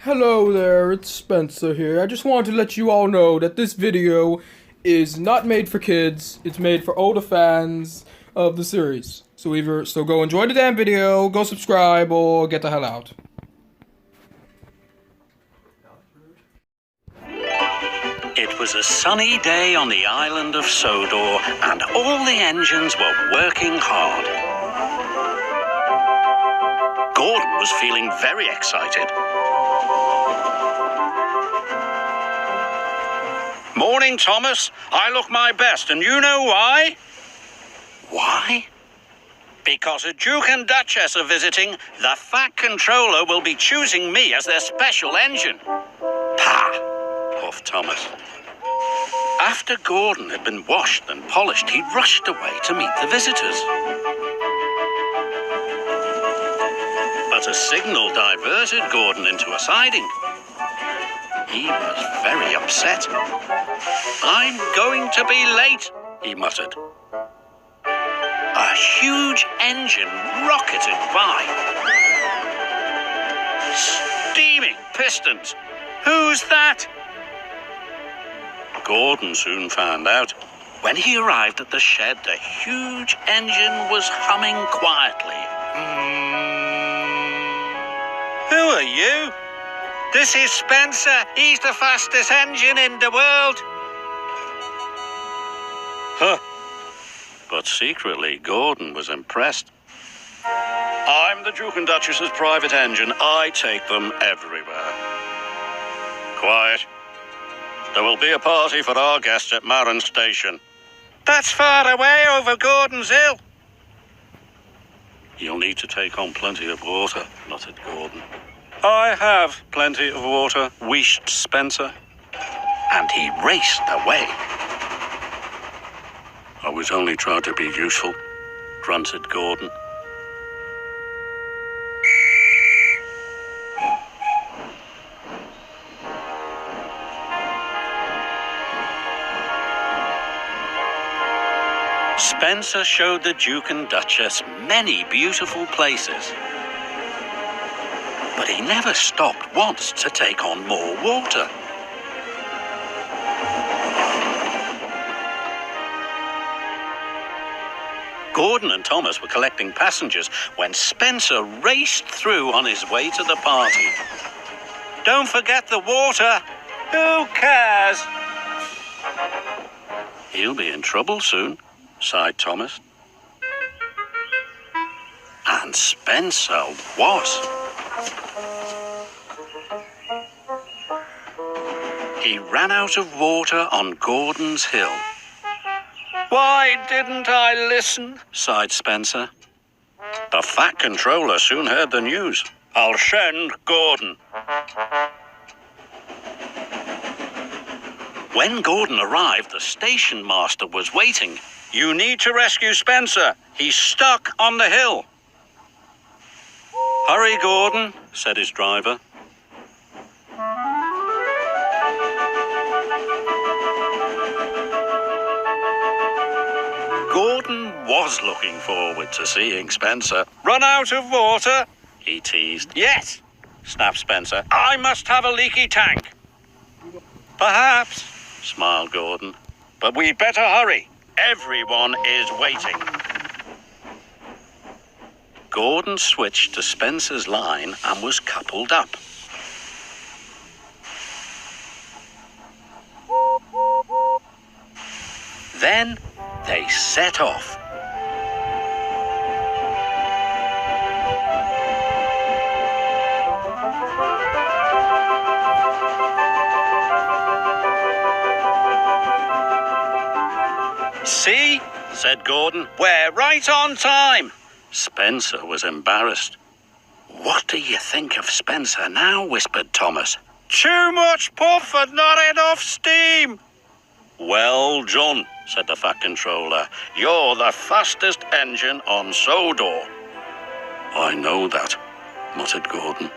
Hello there, it's Spencer here. I just wanted to let you all know that this video is not made for kids. It's made for older fans of the series. So go enjoy the damn video, go subscribe, or get the hell out. It was a sunny day on the island of Sodor, and all the engines were working hard. Gordon was feeling very excited. Morning, Thomas. I look my best, and you know why? Why? Because a Duke and Duchess are visiting, the Fat Controller will be choosing me as their special engine. Pah! Puffed Thomas. After Gordon had been washed and polished, he rushed away to meet the visitors. But a signal diverted Gordon into a siding. He was very upset. "I'm going to be late," he muttered. A huge engine rocketed by. Steaming pistons. Who's that? Gordon soon found out. When he arrived at the shed, the huge engine was humming quietly. Who are you? This is Spencer. He's the fastest engine in the world. Huh. But secretly, Gordon was impressed. I'm the Duke and Duchess's private engine. I take them everywhere. Quiet. There will be a party for our guests at Marin Station. That's far away over Gordon's Hill. You'll need to take on plenty of water, muttered Gordon. I have plenty of water, wheezed Spencer. And he raced away. I was only trying to be useful, grunted Gordon. Spencer showed the Duke and Duchess many beautiful places. But he never stopped once to take on more water. Gordon and Thomas were collecting passengers when Spencer raced through on his way to the party. Don't forget the water. Who cares? He'll be in trouble soon, sighed Thomas. And Spencer was. He ran out of water on Gordon's Hill. Why didn't I listen? Sighed Spencer. The Fat Controller soon heard the news. I'll send Gordon. When Gordon arrived, the station master was waiting. You need to rescue Spencer. He's stuck on the hill. Hurry, Gordon, said his driver. Gordon was looking forward to seeing Spencer. Run out of water? He teased. Yes, snapped Spencer. I must have a leaky tank. Perhaps, smiled Gordon. But we'd better hurry. Everyone is waiting. Gordon switched to Spencer's line and was coupled up. Then they set off. See, said Gordon, we're right on time. Spencer was embarrassed. What do you think of Spencer now? Whispered Thomas. Too much puff and not enough steam. Well done, said the Fat Controller. You're the fastest engine on Sodor. I know that, muttered Gordon.